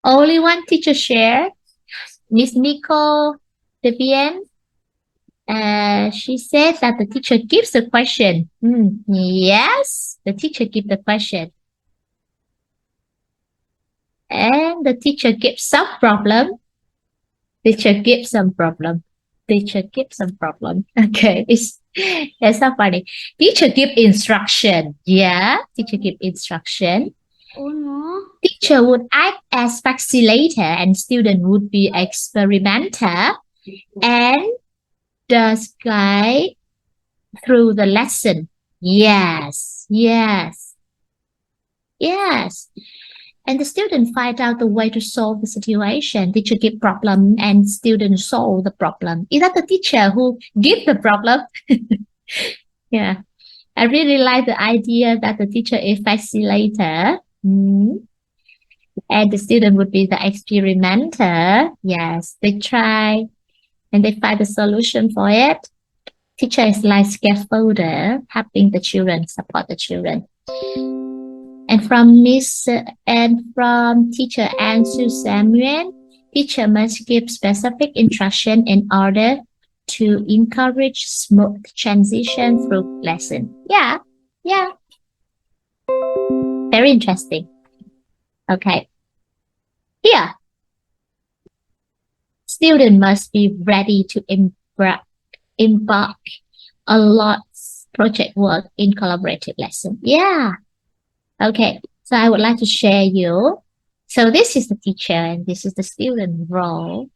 Only one teacher share. Miss Nicole Debian. She says that the teacher gives the question. Yes, the teacher gives the question. And the teacher gives some problem. Teacher gives some problem. Teacher gives some problem. Okay, it's so funny. Teacher give instruction. Yeah, teacher give instruction. Oh no. Teacher would act as facilitator and student would be experimenter and does guide through the lesson. Yes, yes, yes. And the student find out the way to solve the situation. Teacher give problem and student solve the problem. Is that the teacher who give the problem? Yeah. I really like the idea that the teacher is facilitator. And the student would be the experimenter. Yes, they try and they find the solution for it. Teacher is like scaffolder, helping the children, support the children. And from teacher Ansu Samuel, teacher must give specific instruction in order to encourage smooth transition through lesson. Yeah, yeah. Very interesting. Okay. Here, student must be ready to embark a lot project work in collaborative lesson. Yeah. Okay. So I would like to share you. So this is the teacher and this is the student role.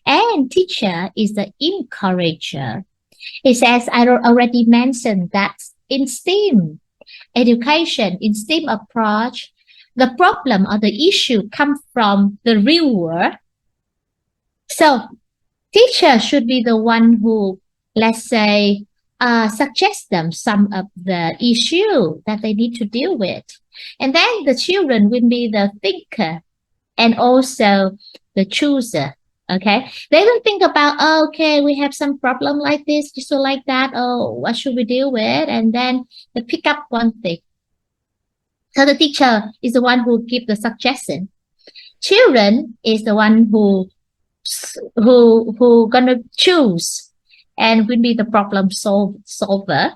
And teacher is the encourager. It says, I already mentioned that in STEAM education, in STEAM approach, the problem or the issue comes from the real world. So teacher should be the one who, let's say, suggest them some of the issue that they need to deal with. And then the children will be the thinker and also the chooser. Okay. They will think about, oh, okay, we have some problem like this, just so like that. Oh, what should we deal with? And then they pick up one thing. So the teacher is the one who give the suggestion. Children is the one who gonna choose and will be the problem solver.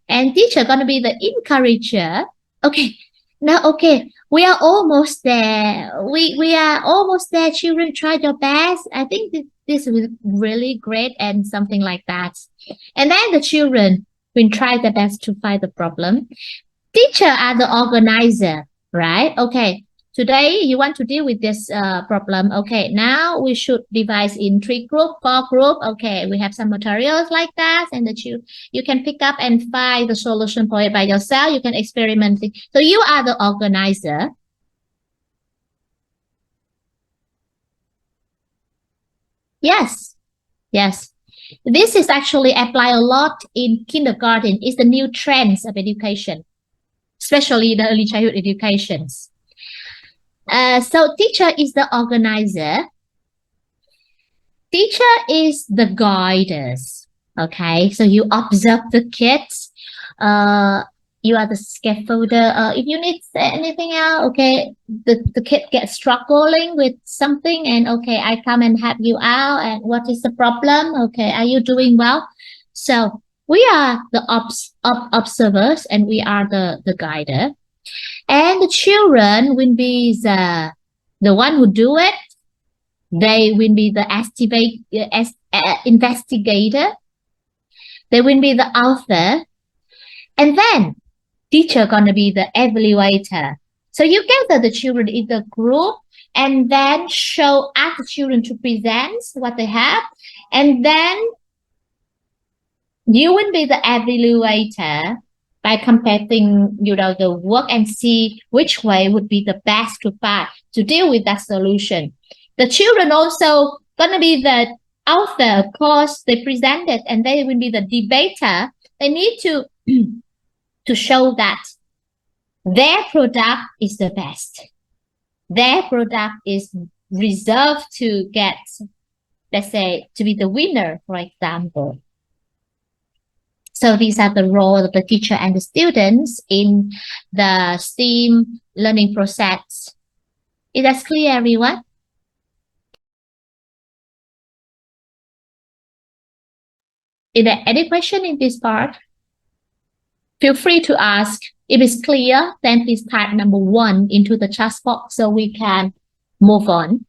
And teacher gonna be the encourager. Okay, now okay, we are almost there. We are almost there. Children, try your best. I think this is really great and something like that. And then the children will try their best to find the problem. Teacher are the organizer, right? Okay, today you want to deal with this problem. Okay, now we should divide in 3 group, 4 group. Okay, we have some materials like that, and that you can pick up and find the solution for it by yourself. You can experiment. So you are the organizer. Yes, yes. This is actually applied a lot in kindergarten. It's the new trends of education, especially the early childhood educations. So teacher is the organizer. Teacher is the guiders. Okay, so you observe the kids. You are the scaffolder. If you need anything else, okay, the kid gets struggling with something, and okay, I come and help you out. And what is the problem? Okay, are you doing well? So we are the observers, and we are the guider. And the children will be the one who do it. They will be the investigator. They will be the author. And then teacher gonna be the evaluator. So you gather the children in the group and then ask the children to present what they have. And then you will be the evaluator by comparing, the work and see which way would be the best to deal with that solution. The children also gonna be the author, of course. They present it, and they will be the debater. They need to to show that their product is the best. Their product is reserved to get, let's say, to be the winner, for example. So these are the role of the teacher and the students in the STEAM learning process. Is that clear, everyone? Is there any question in this part? Feel free to ask. If it's clear, then please type number 1 into the chat box so we can move on.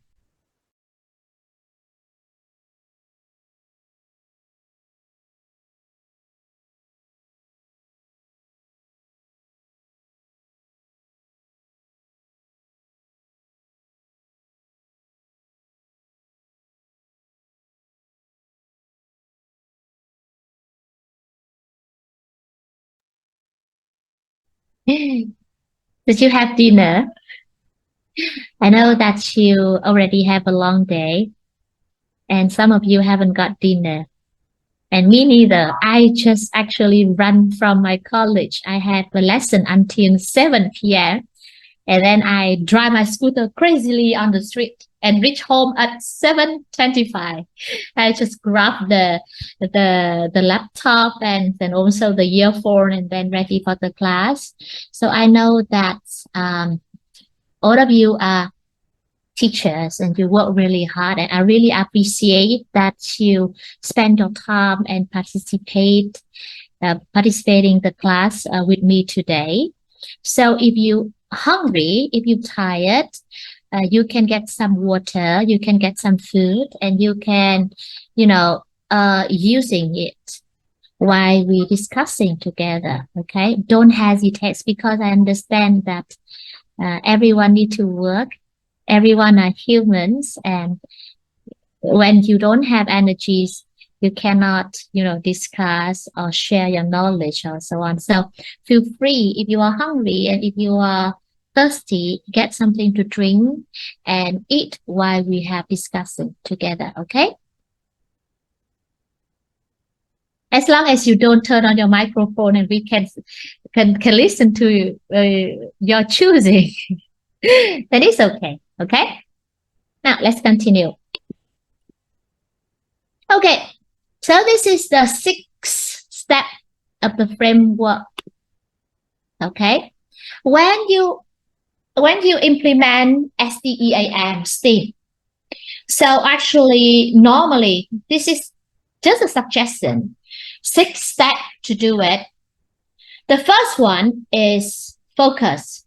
Did you have dinner? I know that you already have a long day and some of you haven't got dinner. And me neither. I just actually ran from my college. I had a lesson until 7 p.m. And then I drive my scooter crazily on the street and reach home at 7:25. I just grabbed the laptop and then also the earphone and then ready for the class. So I know that all of you are teachers and you work really hard, and I really appreciate that you spend your time and participating the class with me today. So if you hungry, if you're tired, you can get some water, you can get some food, and you can, using it while we discussing together. Okay, don't hesitate because I understand that everyone need to work. Everyone are humans, and when you don't have energies, you cannot, discuss or share your knowledge or so on. So feel free if you are hungry and if you are thirsty, get something to drink and eat while we have discussing together. Okay. As long as you don't turn on your microphone and we can listen to your choosing, then it's okay. Okay. Now let's continue. Okay. So this is the 6th step of the framework. Okay. When you implement STEAM, so actually normally this is just a suggestion. 6 steps to do it. The first one is focus.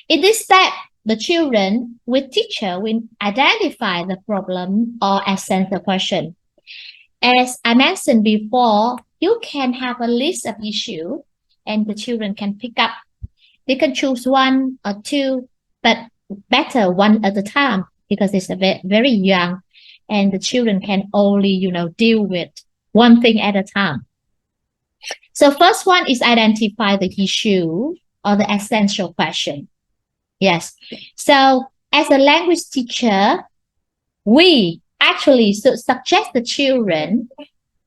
In this step, the children with teacher will identify the problem or assess the question. As I mentioned before, you can have a list of issues and the children can pick up. They can choose 1 or 2, but better 1 at a time because it's very young and the children can only, deal with 1 thing at a time. So first one is identify the issue or the essential question. Yes. So as a language teacher, we actually suggest the children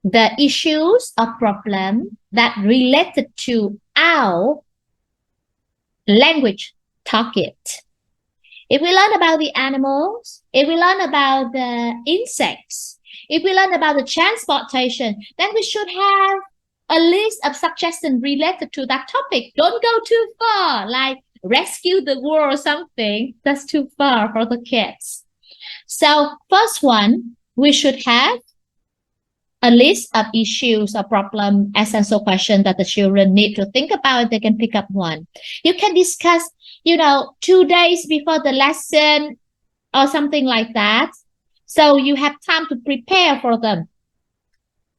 the issues or problem that related to our language target. If we learn about the animals, if we learn about the insects, if we learn about the transportation, then we should have a list of suggestions related to that topic. Don't go too far, like rescue the world or something. That's too far for the kids. So first one, we should have a list of issues or problem, essential questions that the children need to think about. They can pick up 1. You can discuss, 2 days before the lesson or something like that. So you have time to prepare for them.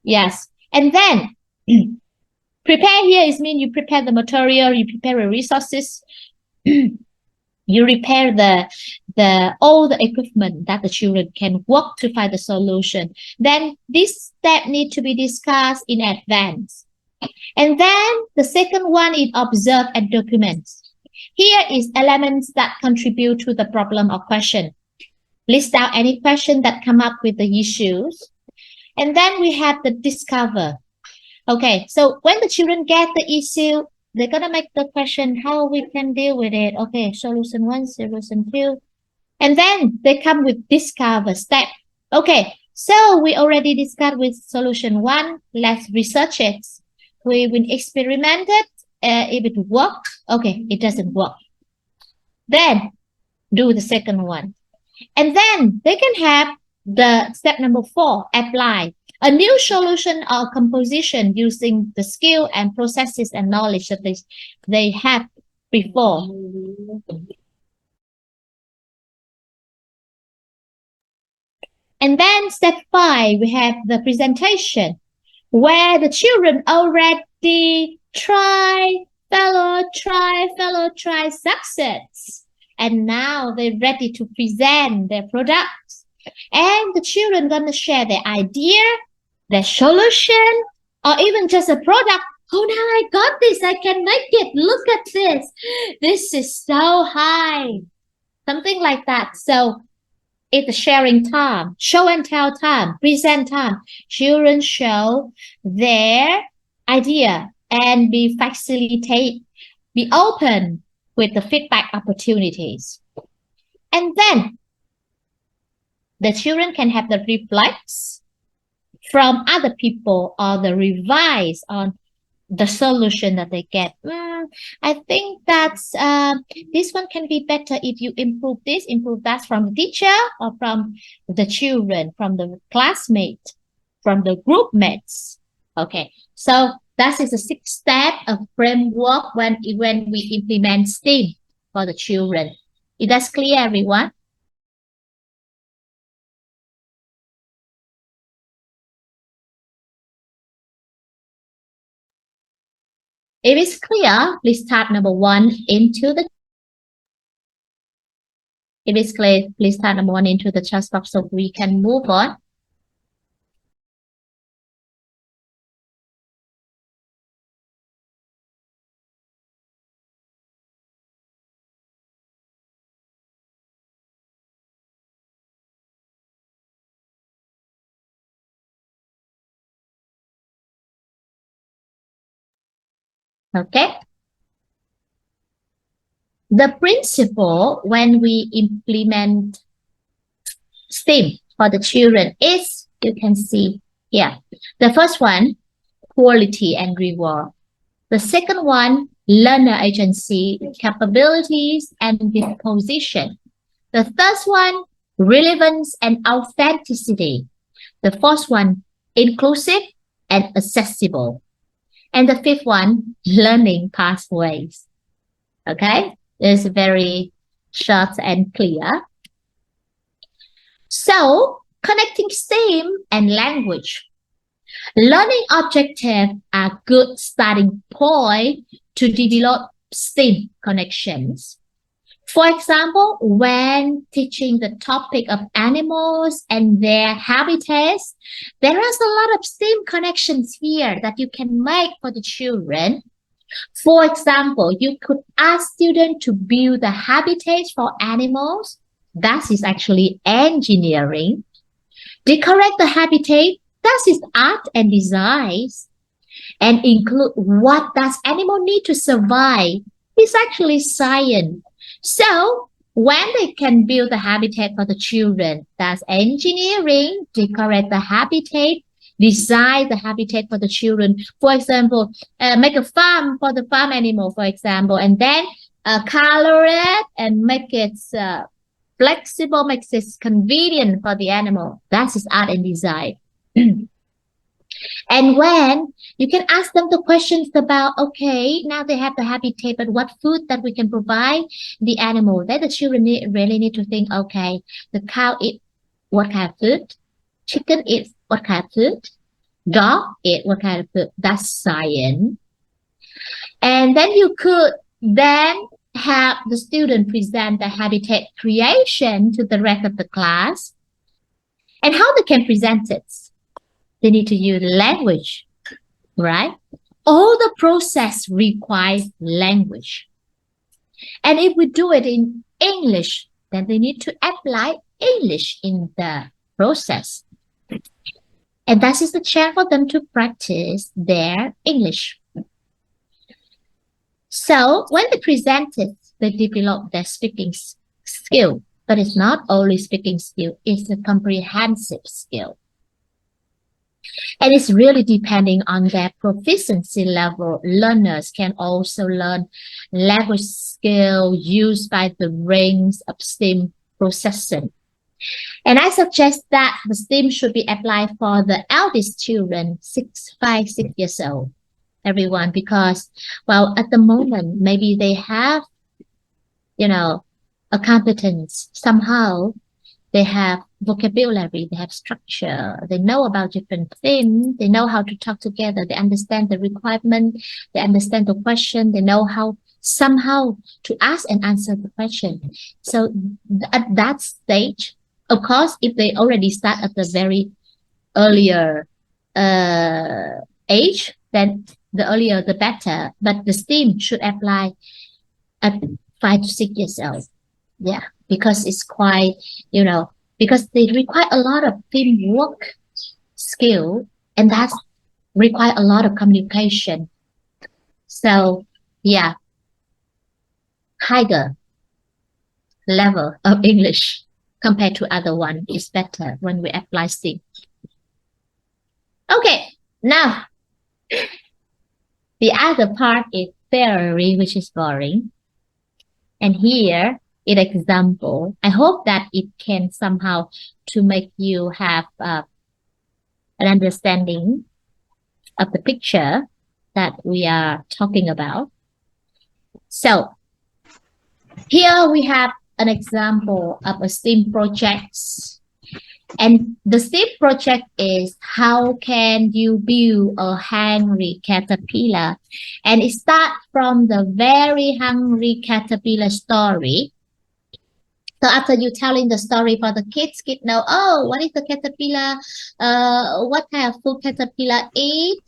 Yes. And then prepare here is mean you prepare the material, you prepare the resources, you repair all the equipment that the children can work to find the solution. Then this step need to be discussed in advance. And then the second one is observe and document. Here is elements that contribute to the problem or question. List out any question that come up with the issues. And then we have the discover. Okay, so when the children get the issue, they're going to make the question how we can deal with it. Okay, solution 1, solution 2. And then they come with discover step. Okay, so we already discussed with solution 1. Let's research it. We will experiment it. If it works, okay, it doesn't work. Then do the second one. And then they can have the step number 4, apply a new solution or composition using the skill and processes and knowledge that they have before. And then step 5, we have the presentation, where the children already try, success. And now they're ready to present their products. And the children gonna share their idea, their solution, or even just a product. Oh, now I got this, I can make it. Look at this. This is so high. Something like that. So it's a sharing time, show and tell time, present time. Children show their idea and be open with the feedback opportunities. And then the children can have the reflex from other people or the revise on the solution that they get. I think that's this one can be better if you improve this, improve that from the teacher or from the children, from the classmate, from the group mates. Okay, so that is the 6th step of framework when we implement STEAM for the children. Is that clear, everyone? If it's clear, please type number 1 into the. If it's clear, please type number 1 into the chat box so we can move on. Okay. The principle when we implement STEAM for the children is, you can see here. The first one, quality and reward. The second one, learner agency, capabilities and disposition. The third one, relevance and authenticity. The fourth one, inclusive and accessible. And the fifth one, learning pathways. Okay, it's very short and clear. So, connecting STEAM and language. Learning objectives are good starting point to develop STEAM connections. For example, when teaching the topic of animals and their habitats, there is a lot of STEAM connections here that you can make for the children. For example, you could ask students to build the habitats for animals. That is actually engineering. Decorate the habitat. That is art and design. And include what does animal need to survive. It's actually science. So when they can build the habitat for the children, that's engineering, decorate the habitat, design the habitat for the children. For example, make a farm for the farm animal, for example, and then color it and make it flexible, makes it convenient for the animal. That is art and design. And when you can ask them the questions about, okay, now they have the habitat, but what food that we can provide the animal? Then the children really need to think, okay, the cow eats what kind of food? Chicken eats what kind of food? Dog eats what kind of food? That's science. And then you could then have the student present the habitat creation to the rest of the class. And how they can present it? They need to use language, right? All the process requires language. And if we do it in English, then they need to apply English in the process. And that is the chance for them to practice their English. So when they present it, they develop their speaking skill. But it's not only speaking skill, it's a comprehensive skill. And it's really depending on their proficiency level. Learners can also learn language skill used by the range of STEM processing. And I suggest that the STEM should be applied for the eldest children, 6 years old, everyone, because, well, at the moment, maybe they have, a competence somehow. They have vocabulary, they have structure, they know about different things, they know how to talk together, they understand the requirement, they understand the question, they know how somehow to ask and answer the question. So at that stage, of course, if they already start at the very earlier age, then the earlier the better. But the STEAM should apply at 5 to 6 years old. Yeah, because it's quite, because they require a lot of teamwork skill, and that's require a lot of communication. So yeah, higher level of English compared to other one is better when we apply STEAM. Okay, now the other part is theory, which is boring. And here, in example, I hope that it can somehow to make you have an understanding of the picture that we are talking about. So here we have an example of a STEAM project. And the STEAM project is how can you build a hungry caterpillar? And it starts from the very hungry caterpillar story. So after you telling the story for the kids know, oh, what is the caterpillar? What kind of food caterpillar eat?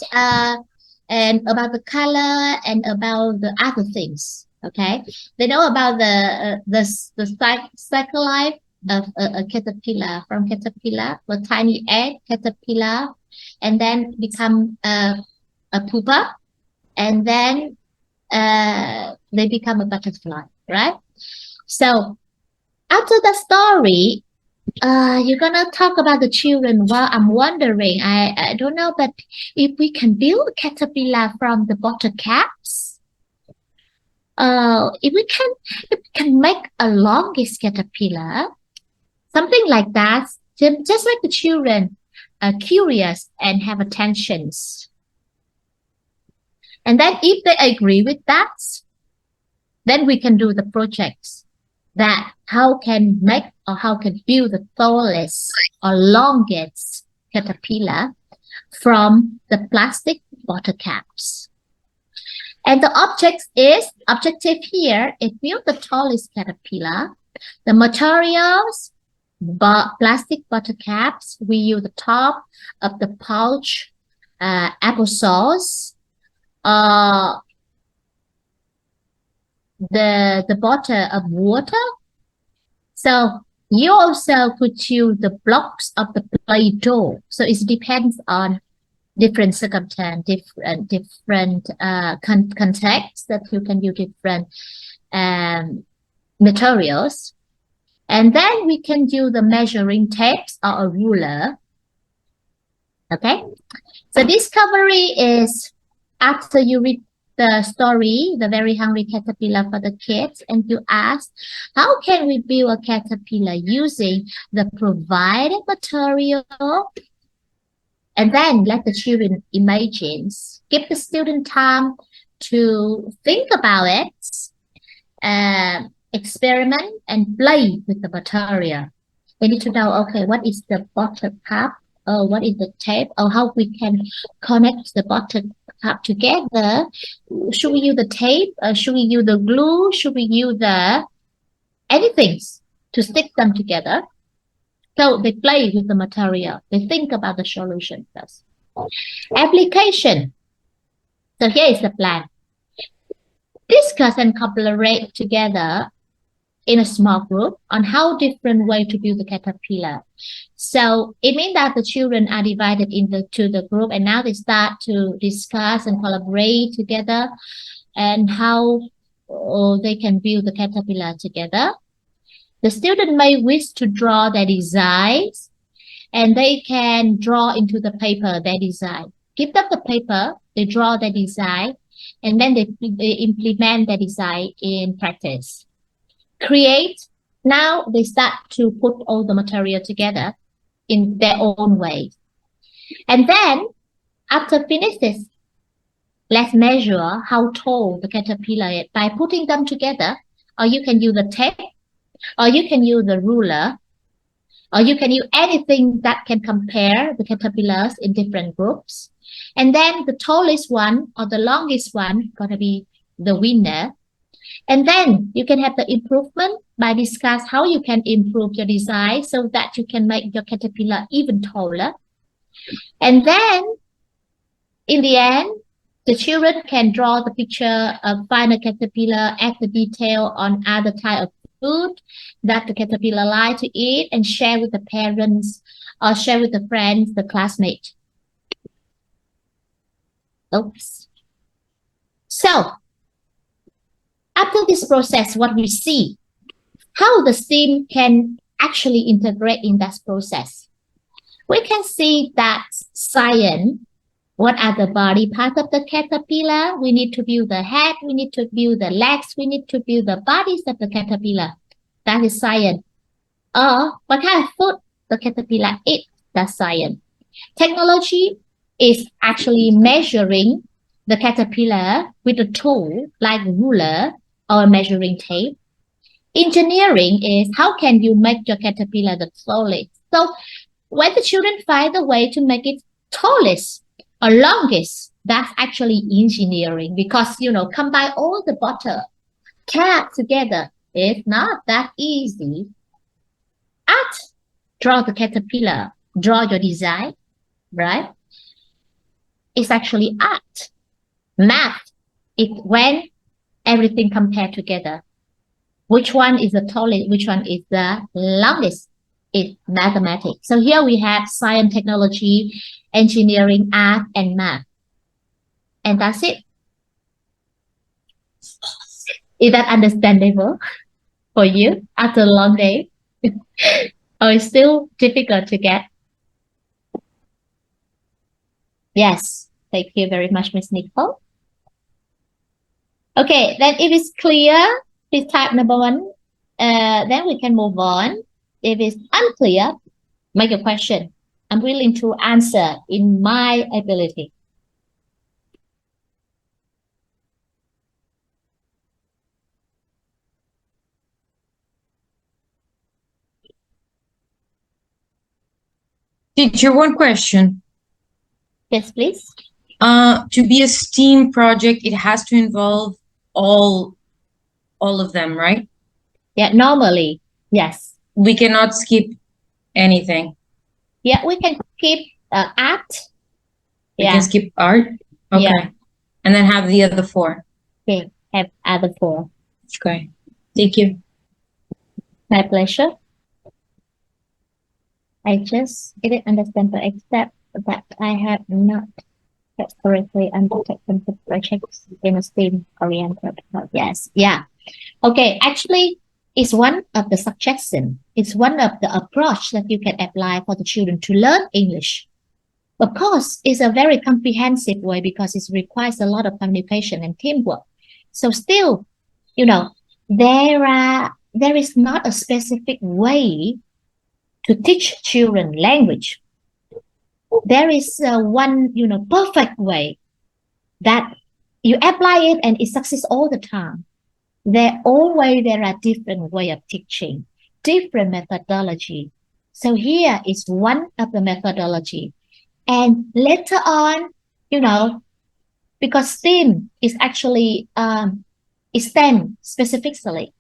And about the color and about the other things. Okay, they know about the cycle life of a caterpillar, from caterpillar, a tiny egg caterpillar, and then become a pupa, and then they become a butterfly, right? So after the story, you're gonna talk about the children. Well, I'm wondering, I don't know, but if we can build a caterpillar from the bottle caps, if we can make a longest caterpillar, something like that, just like the children are curious and have attentions. And then if they agree with that, then we can do the projects that how can make or how can build the tallest or longest caterpillar from the plastic bottle caps. And the objective here is build the tallest caterpillar. The materials, plastic bottle caps, we use the top of the pouch, applesauce, the bottle of water. So you also could use the blocks of the Play-Doh. So it depends on different circumstance, different contexts that you can use different materials. And then we can use the measuring tapes or a ruler. Okay. So discovery is after you read the story, The Very Hungry Caterpillar for the kids, and you ask, how can we build a caterpillar using the provided material? And then let the children imagine. Give the student time to think about it, experiment, and play with the material. They need to know, okay, what is the bottle cup? Or what is the tape? Or how we can connect the bottle cup together? Should we use the tape? Should we use the glue? Should we use the anything to stick them together? So they play with the material. They think about the solution first. Application. So here is the plan. Discuss and collaborate together in a small group on how different way to build the caterpillar. So it means that the children are divided into the group, and now they start to discuss and collaborate together and how they can build the caterpillar together. The student may wish to draw their designs, and they can draw into the paper their design. Give them the paper, they draw their design, and then they implement the design in practice. Create, now they start to put all the material together in their own way. And then after finish this, let's measure how tall the caterpillar is by putting them together. Or you can use the tape, or you can use the ruler, or you can use anything that can compare the caterpillars in different groups. And then the tallest one or the longest one gonna be the winner. And then you can have the improvement by discuss how you can improve your design so that you can make your caterpillar even taller. And then in the end, the children can draw the picture of final caterpillar, add the detail on other type of food that the caterpillar like to eat, and share with the parents or share with the friends, the classmates. Oops. So after this process, what we see, how the STEAM can actually integrate in that process. We can see that science, what are the body parts of the caterpillar? We need to build the head, we need to build the legs, we need to build the bodies of the caterpillar. That is science. Or what kind of food the caterpillar eats, that's science. Technology is actually measuring the caterpillar with a tool like ruler or measuring tape. Engineering is how can you make your caterpillar the tallest. So when the children find a way to make it tallest or longest, that's actually engineering, because combine all the butter cat together is not that easy. Art, draw the caterpillar, draw your design, right? It's actually art. Math is when everything compared together. Which one is the tallest, which one is the longest? It's mathematics. So here we have science, technology, engineering, art, and math. And that's it. Is that understandable for you after a long day? Or it's still difficult to get? Yes. Thank you very much, Ms. Nicole. Okay, then if it's clear, please type number 1. Then we can move on. If it's unclear, make a question. I'm willing to answer in my ability. Teacher, one question. Yes, please. To be a STEAM project, it has to involve all of them, right? Yeah, normally, yes. We cannot skip anything. Yeah, we can skip art. We can skip art. Okay. Yeah. And then have the other 4. Okay, have other 4. Okay. Thank you. My pleasure. I just didn't understand the except that I have not correctly undertaken the projects in a STEAM oriented. Yes, yeah. Okay, actually, it's one of the suggestion. It's one of the approach that you can apply for the children to learn English. Of course, it's a very comprehensive way because it requires a lot of communication and teamwork. So still, there is not a specific way to teach children language. There is one, perfect way that you apply it and it succeeds all the time. There are different way of teaching, different methodology. So here is one of the methodology. And later on, because STEAM is actually STEM specifically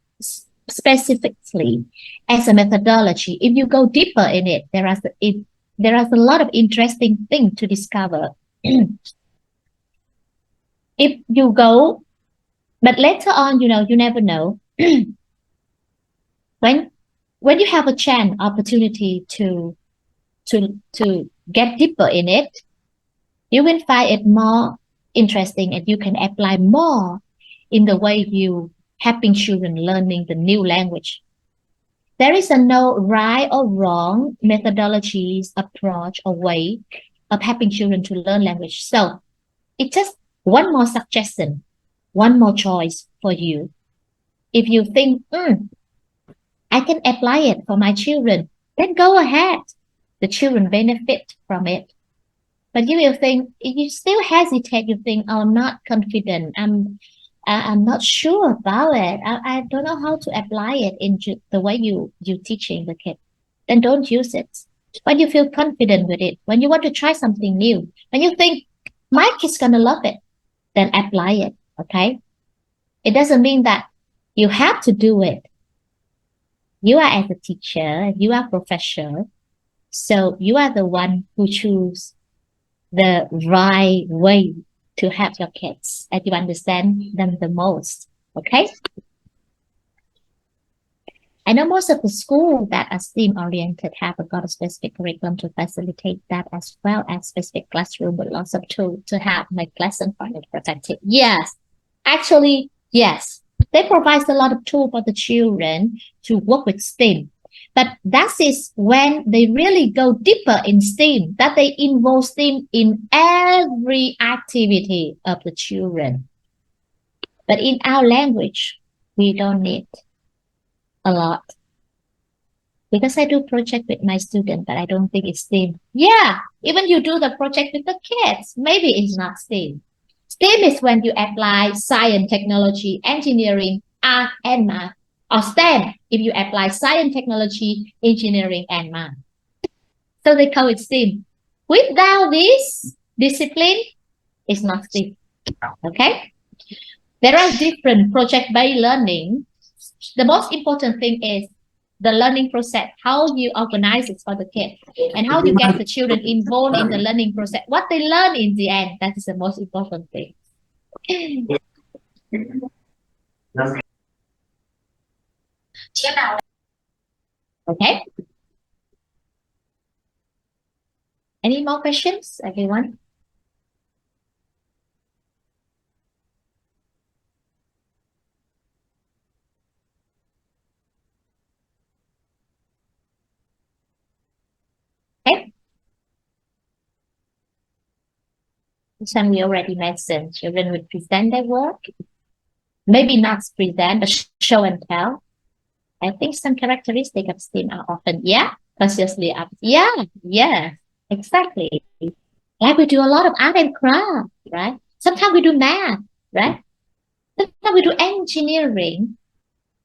as a methodology. If you go deeper in it, there are a lot of interesting things to discover. If you go, but later on, you never know. when you have a chance, opportunity to get deeper in it, you will find it more interesting and you can apply more in the way you helping children learning the new language. There is a no right or wrong methodologies, approach, or way of helping children to learn language. So it's just one more suggestion, one more choice for you. If you think, I can apply it for my children, then go ahead. The children benefit from it. But you will think, if you still hesitate, you think, oh, I'm not confident. I'm not sure about it. I don't know how to apply it in the way you teaching the kid. Then don't use it. When you feel confident with it, when you want to try something new, when you think my kid's gonna love it, then apply it. Okay. It doesn't mean that you have to do it. You are as a teacher, you are professor, so you are the one who choose the right way to help your kids and you understand them the most. Okay. I know most of the schools that are STEAM oriented have got a specific curriculum to facilitate that, as well as specific classroom with lots of tools to help make lesson fun and protected. Yes, actually, yes. They provide a lot of tools for the children to work with STEAM. But that is when they really go deeper in STEAM, that they involve STEAM in every activity of the children. But in our language, we don't need a lot. Because I do project with my student, but I don't think it's STEAM. Yeah, even you do the project with the kids, maybe it's not STEAM. STEAM is when you apply science, technology, engineering, art, and math. Or STEM, if you apply science, technology, engineering, and math. So they call it STEAM. Without this discipline, it's not STEAM. Okay? There are different project-based learning. The most important thing is the learning process, how you organize it for the kids and how you get the children involved in the learning process. What they learn in the end, that is the most important thing. Okay. Any more questions, everyone? Okay. This one we already mentioned. Children would present their work. Maybe not present, but show and tell. I think some characteristics of STEAM are often, consciously up. Yeah, exactly. Like we do a lot of art and craft, right? Sometimes we do math, right? Sometimes we do engineering.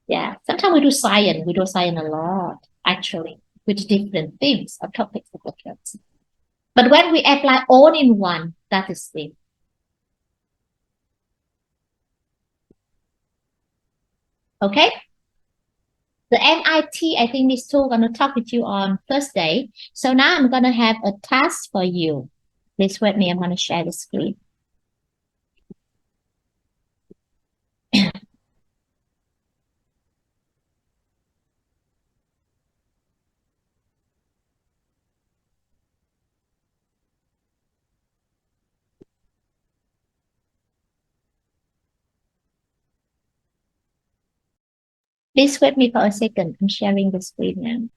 Yeah. Sometimes we do science. We do science a lot, actually, with different themes or topics of the kids. But when we apply all in one, that is STEAM. Okay. The MIT, I think these two are going to talk with you on Thursday. So now I'm going to have a task for you. Please wait me. I'm going to share the screen. Please wait me for a second. I'm sharing the screen now.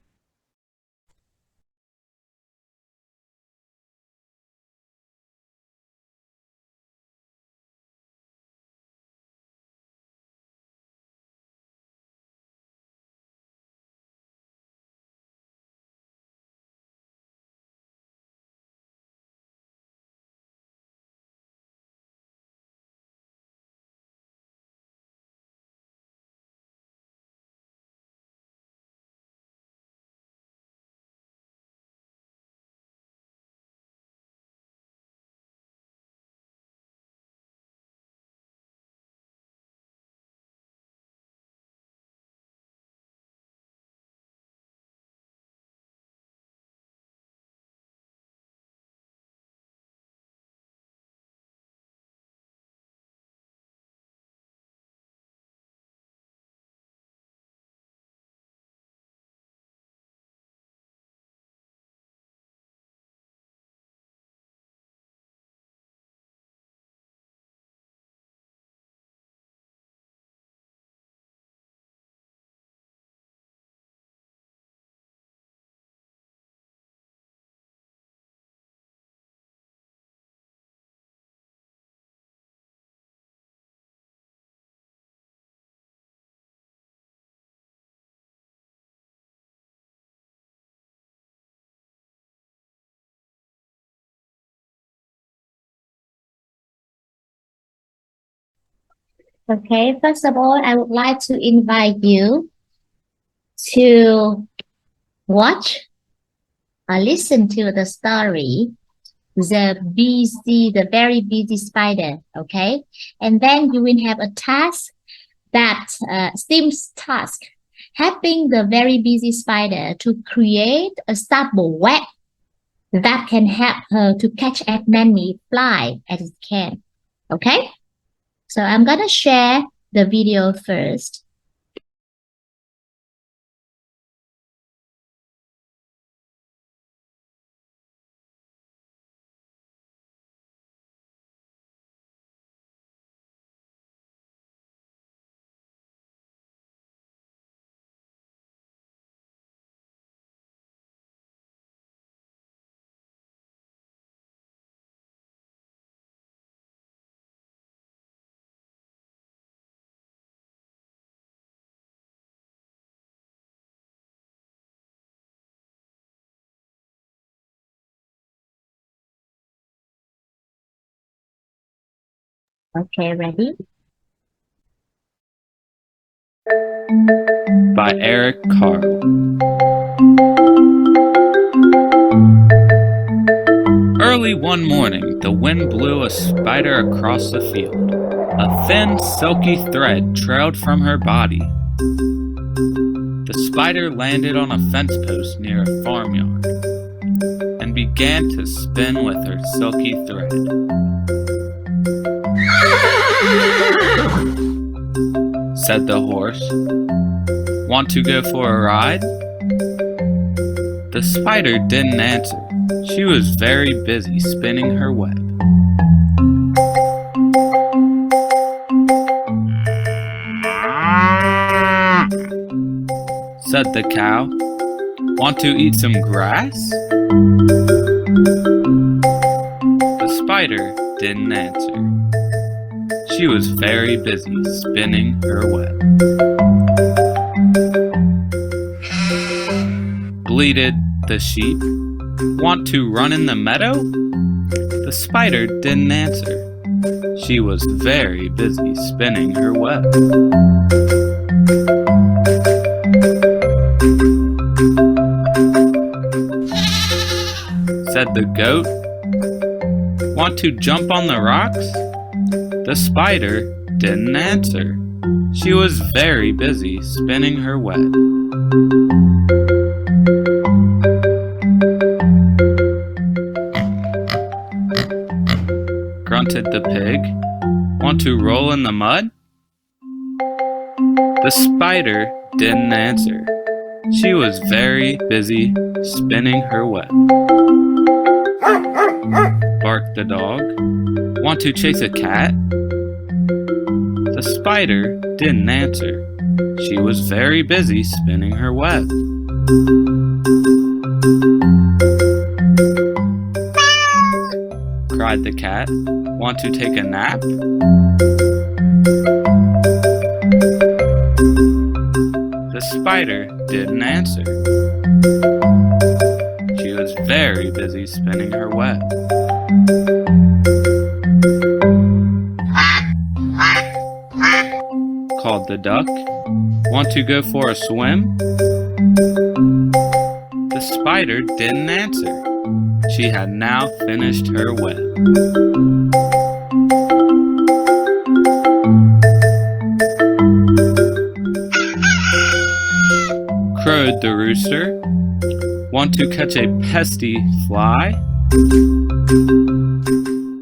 Okay, first of all, I would like to invite you to watch or listen to the story, the very busy spider. Okay, and then you will have a task that seems task helping the very busy spider to create a supple web that can help her to catch as many fly as it can. Okay, so I'm gonna share the video first. Okay, ready? By Eric Carle. Early one morning, the wind blew a spider across the field. A thin, silky thread trailed from her body. The spider landed on a fence post near a farmyard and began to spin with her silky thread. Said the horse. Want to go for a ride? The spider didn't answer. She was very busy spinning her web. Said the cow. Want to eat some grass? The spider didn't answer. She was very busy spinning her web. Bleated the sheep. Want to run in the meadow? The spider didn't answer. She was very busy spinning her web. Said the goat. Want to jump on the rocks? The spider didn't answer. She was very busy spinning her web. Grunted the pig. Want to roll in the mud? The spider didn't answer. She was very busy spinning her web. Barked the dog. Want to chase a cat? The spider didn't answer. She was very busy spinning her web. Cried the cat. Want to take a nap? The spider didn't answer. She was very busy spinning her web. Called the duck. Want to go for a swim? The spider didn't answer. She had now finished her web. Crowed the rooster. Want to catch a pesky fly?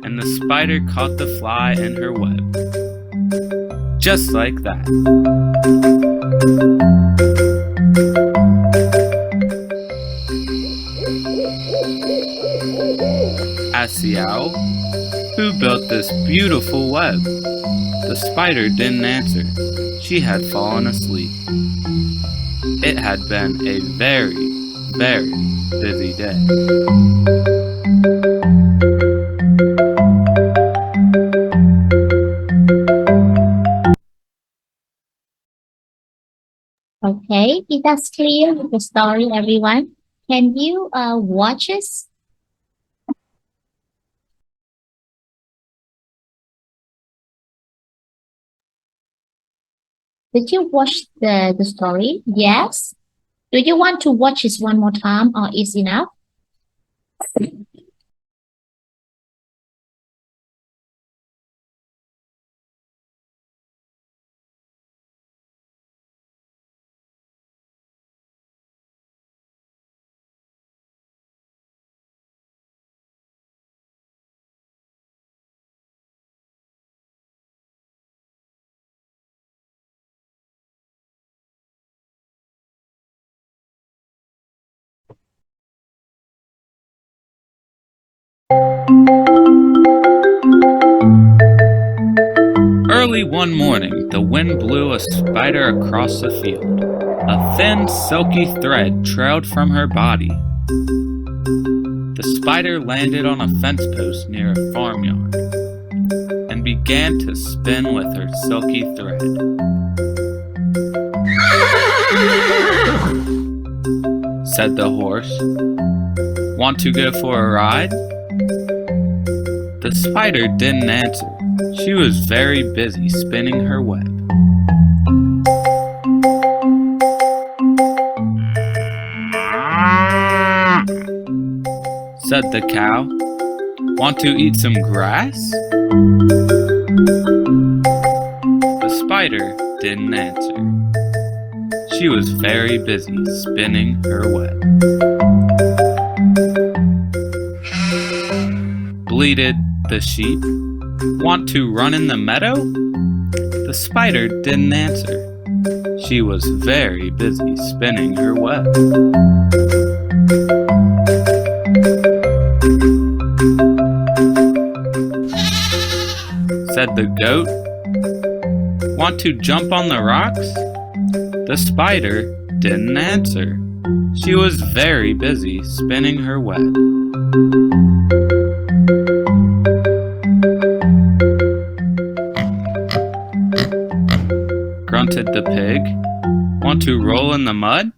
And the spider caught the fly in her web. Just like that. Asked the owl, who built this beautiful web? The spider didn't answer. She had fallen asleep. It had been a very, very busy day. Okay, is that clear with the story, everyone? Can you watch us? Did you watch the story? Yes. Do you want to watch it one more time or is enough? Early one morning, the wind blew a spider across the field. A thin, silky thread trailed from her body. The spider landed on a fence post near a farmyard and began to spin with her silky thread. Said the horse, "Want to go for a ride?" The spider didn't answer. She was very busy spinning her web. Said the cow, "Want to eat some grass?" The spider didn't answer. She was very busy spinning her web. Bleated the sheep, "Want to run in the meadow?" The spider didn't answer. She was very busy spinning her web. Said the goat, "Want to jump on the rocks?" The spider didn't answer. She was very busy spinning her web. Grunted the pig, "Want to roll in the mud?"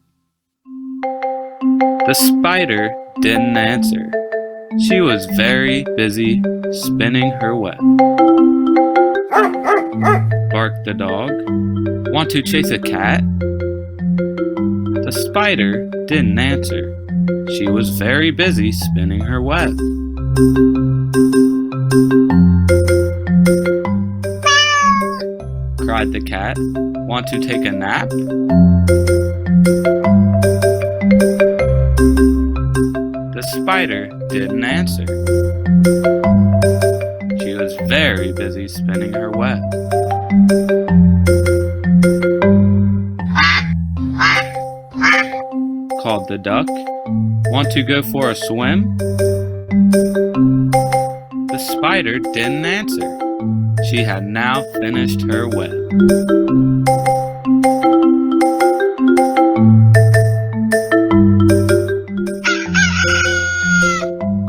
The spider didn't answer. She was very busy spinning her web. Barked the dog, "Want to chase a cat?" The spider didn't answer. She was very busy spinning her web. Cried the cat, "Want to take a nap?" The spider didn't answer. She was very busy spinning her web. Called the duck, "Want to go for a swim?" The spider didn't answer. She had now finished her web.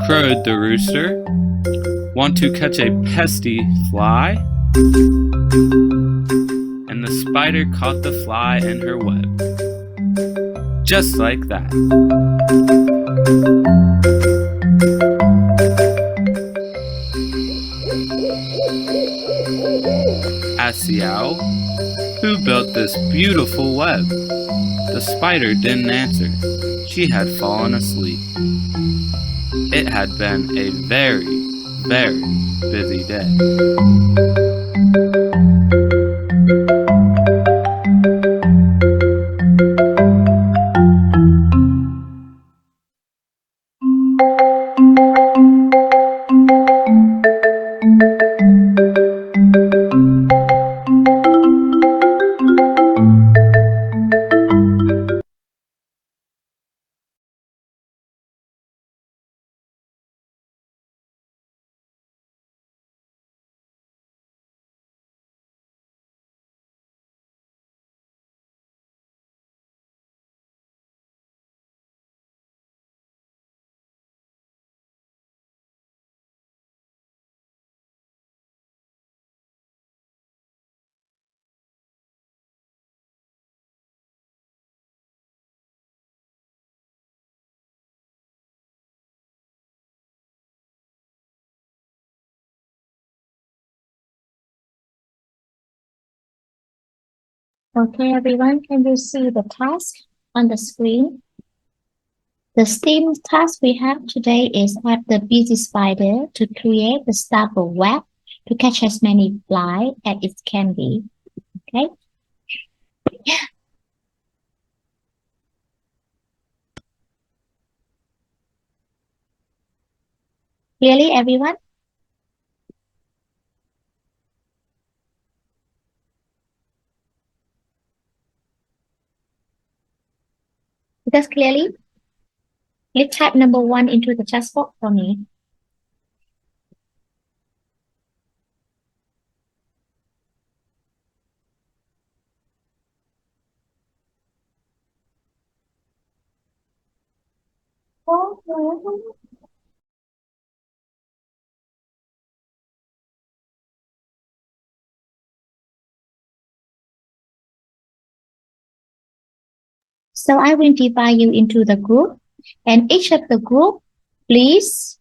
Crowed the rooster, "Want to catch a pesky fly?" And the spider caught the fly in her web. Just like that. Asked the owl, "Who built this beautiful web?" The spider didn't answer. She had fallen asleep. It had been a very, very busy day. Okay, everyone, can you see the task on the screen? The STEAM task we have today is have the busy spider to create the staple web to catch as many fly as it can be. Okay. Clearly, everyone? Because clearly, please type number 1 into the chat box for me. So I will divide you into the group, and each of the group, please,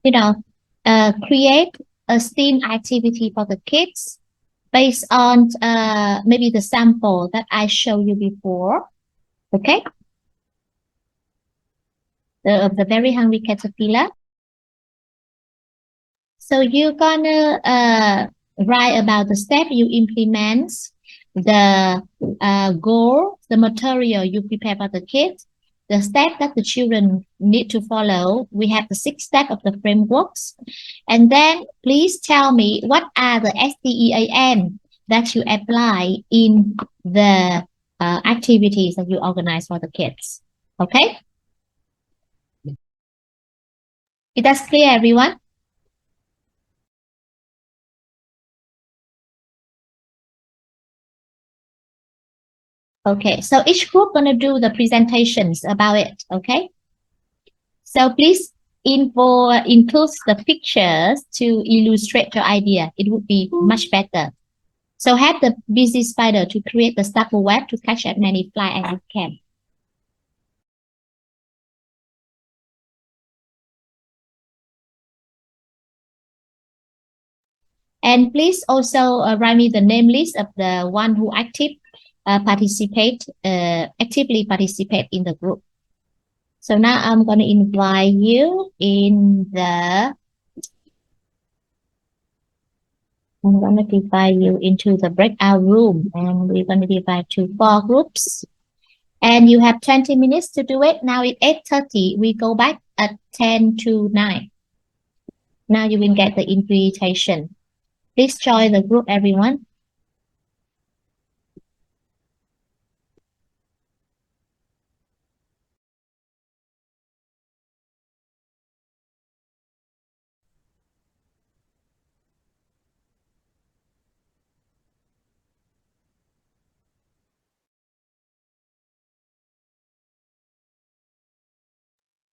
create a STEAM activity for the kids based on maybe the sample that I showed you before. Okay. The very hungry caterpillar. So you're gonna write about the step you implement, the goal, the material you prepare for the kids, the step that the children need to follow. We have the 6 steps of the frameworks. And then please tell me what are the STEAM that you apply in the activities that you organize for the kids. Okay? Is that clear, everyone? Okay, so each group gonna do the presentations about it, okay? So please include the pictures to illustrate your idea. It would be much better. So have the busy spider to create the staple web to catch as many fly as it can. And please also write me the name list of the one who actively participate in the group. So now I'm going to invite you in the, I'm going to divide you into the breakout room, and we're going to divide to 4 groups. And you have 20 minutes to do it. Now it's 8:30. We go back at 10 to 9. Now you will get the invitation. Please join the group, everyone.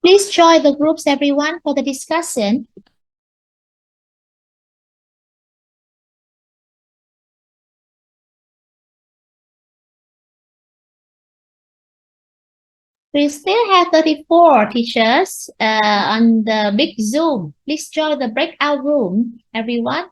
Please join the groups, everyone, for the discussion. We still have 34 teachers on the big Zoom. Please join the breakout room, everyone.